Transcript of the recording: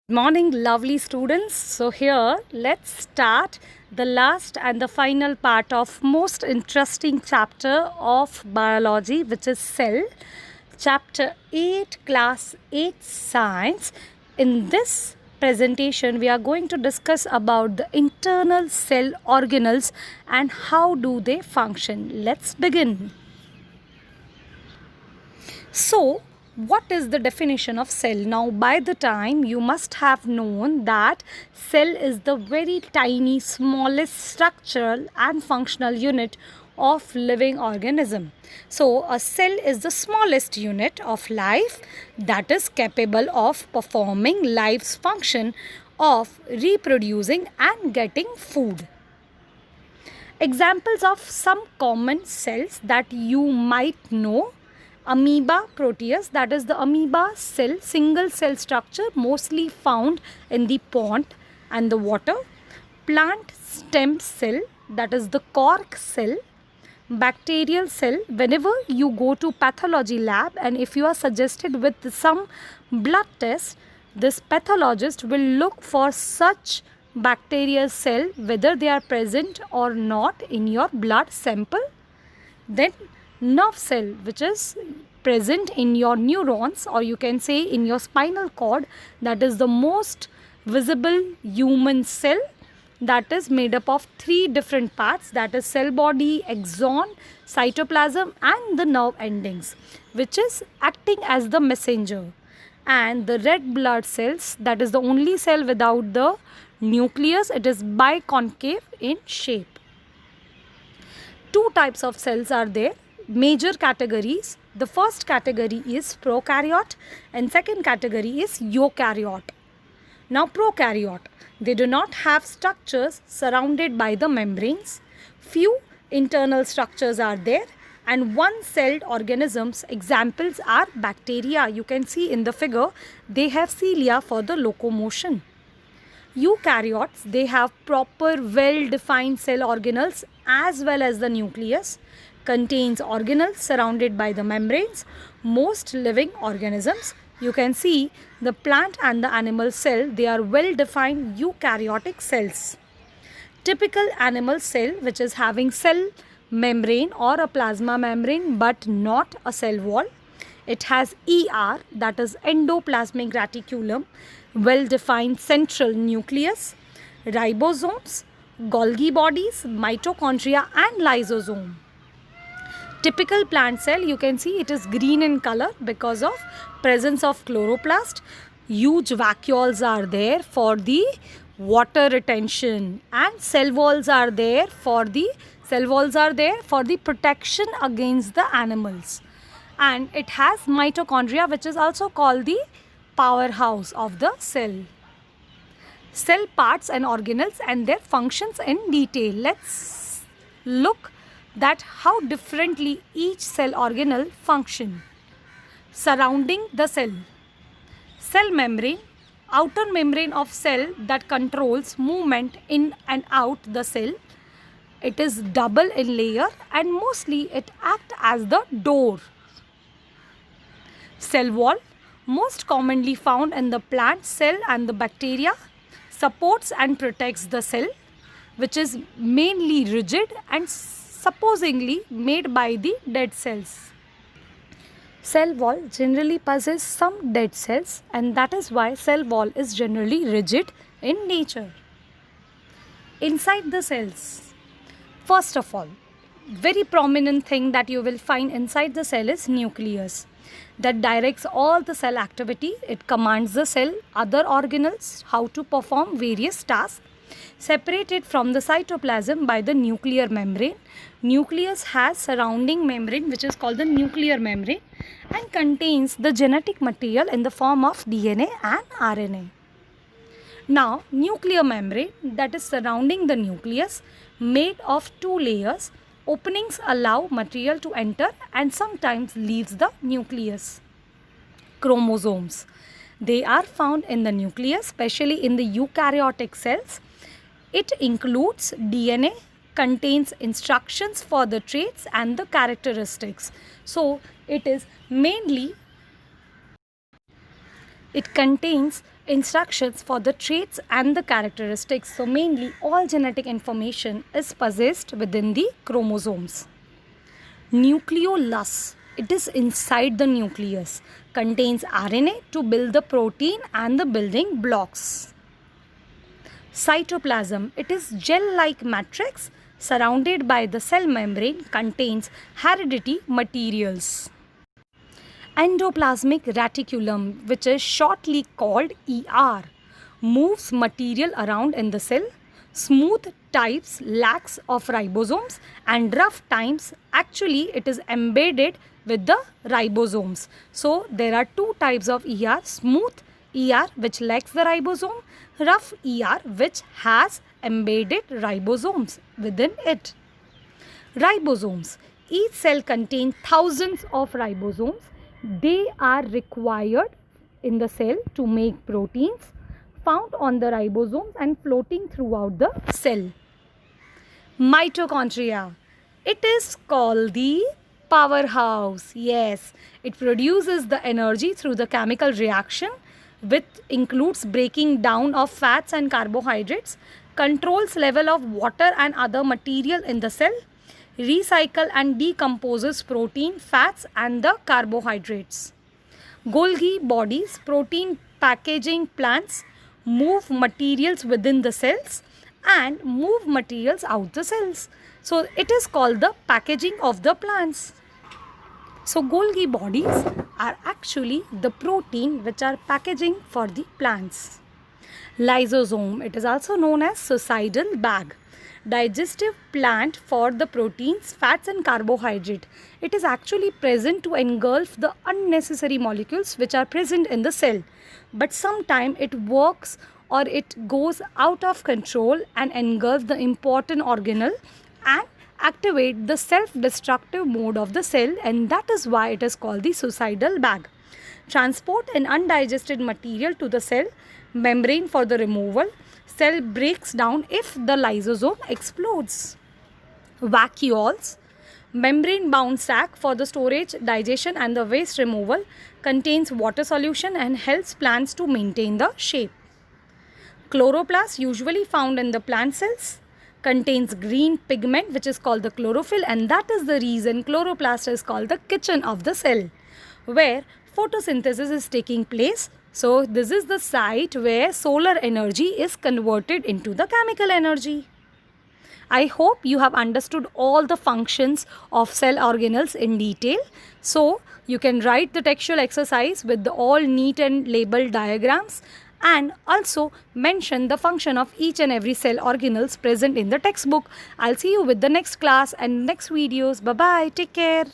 Morning, lovely students. So here, let's start the last and the final part of most interesting chapter of biology, which is cell. Chapter 8, class 8 science. In this presentation, we are going to discuss about the internal cell organelles and how do they function. Let's begin. So, what is the definition of cell? Now, by the time you must have known that cell is the very tiny, smallest structural and functional unit of living organism. So, a cell is the smallest unit of life that is capable of performing life's function of reproducing and getting food. Examples of some common cells that you might know: amoeba proteus, that is the amoeba cell, single cell structure mostly found in the pond and the water. Plant stem cell, that is the cork cell. Bacterial cell, whenever you go to pathology lab and if you are suggested with some blood test, this pathologist will look for such bacterial cell whether they are present or not in your blood sample. Then nerve cell, which is present in your neurons, or you can say in your spinal cord, that is the most visible human cell, that is made up of three different parts, that is cell body, axon, cytoplasm and the nerve endings, which is acting as the messenger. And the red blood cells, that is the only cell without the nucleus, it is biconcave in shape. Two types of cells are there, major categories. The first category is prokaryote and second category is eukaryote. Now prokaryote, they do not have structures surrounded by the membranes. Few internal structures are there and one-celled organisms. Examples are bacteria. You can see in the figure, they have cilia for the locomotion. Eukaryotes, they have proper well-defined cell organelles as well as the nucleus. Contains organelles surrounded by the membranes. Most living organisms, you can see the plant and the animal cell, they are well-defined eukaryotic cells. Typical animal cell, which is having cell membrane or a plasma membrane but not a cell wall. It has ER, that is endoplasmic reticulum, well-defined central nucleus, ribosomes, Golgi bodies, mitochondria and lysosome. Typical plant cell, you can see it is green in color because of presence of chloroplast. Huge vacuoles are there for the water retention and cell walls are there for the protection against the animals. And it has mitochondria, which is also called the powerhouse of the cell. Cell parts and organelles and their functions in detail. Let's look that how differently each cell organelle function. Surrounding the cell. Cell membrane, outer membrane of cell that controls movement in and out the cell. It is double in layer and mostly it acts as the door. Cell wall, most commonly found in the plant cell and the bacteria, supports and protects the cell, which is mainly rigid and supposedly made by the dead cells. Cell wall generally possesses some dead cells and that is why cell wall is generally rigid in nature. Inside the cells, first of all, very prominent thing that you will find inside the cell is nucleus that directs all the cell activity. It commands the cell, other organelles, how to perform various tasks. Separated from the cytoplasm by the nuclear membrane. Nucleus has surrounding membrane which is called the nuclear membrane and contains the genetic material in the form of DNA and RNA. Now, nuclear membrane, that is surrounding the nucleus, made of two layers. Openings allow material to enter and sometimes leaves the nucleus. Chromosomes, they are found in the nucleus, especially in the eukaryotic cells. It includes DNA, contains instructions for the traits and the characteristics. So, it contains instructions for the traits and the characteristics. So mainly all genetic information is possessed within the chromosomes. Nucleolus, it is inside the nucleus, contains RNA to build the protein and the building blocks. Cytoplasm, it is gel-like matrix surrounded by the cell membrane, contains hereditary materials. Endoplasmic reticulum, which is shortly called ER, moves material around in the cell. Smooth types lacks of ribosomes, and rough types actually it is embedded with the ribosomes. So there are two types of ER: smooth ER which lacks the ribosome, rough ER which has embedded ribosomes within it. Ribosomes. Each cell contains thousands of ribosomes. They are required in the cell to make proteins found on the ribosomes and floating throughout the cell. Mitochondria. It is called the powerhouse. Yes, it produces the energy through the chemical reaction, which includes breaking down of fats and carbohydrates, controls level of water and other material in the cell, recycle and decomposes protein, fats and the carbohydrates. Golgi bodies, protein packaging plants, move materials within the cells and move materials out the cells. So it is called the packaging of the plants. So Golgi bodies are actually the protein which are packaging for the plants. Lysosome, it is also known as suicidal bag. Digestive plant for the proteins, fats and carbohydrate. It is actually present to engulf the unnecessary molecules which are present in the cell. But sometimes it works or it goes out of control and engulfs the important organelle and activate the self-destructive mode of the cell, and that is why it is called the suicidal bag. Transport an undigested material to the cell membrane for the removal. Cell breaks down if the lysosome explodes. Vacuoles, membrane bound sac for the storage, digestion and the waste removal, contains water solution and helps plants to maintain the shape. Chloroplast, usually found in the plant cells, contains green pigment which is called the chlorophyll, and that is the reason chloroplast is called the kitchen of the cell, where photosynthesis is taking place. So this is the site where solar energy is converted into the chemical energy. I hope you have understood all the functions of cell organelles in detail. So you can write the textual exercise with the all neat and labeled diagrams, and also mention the function of each and every cell organelles present in the textbook. I'll see you with the next class and next videos. Bye bye. Take care.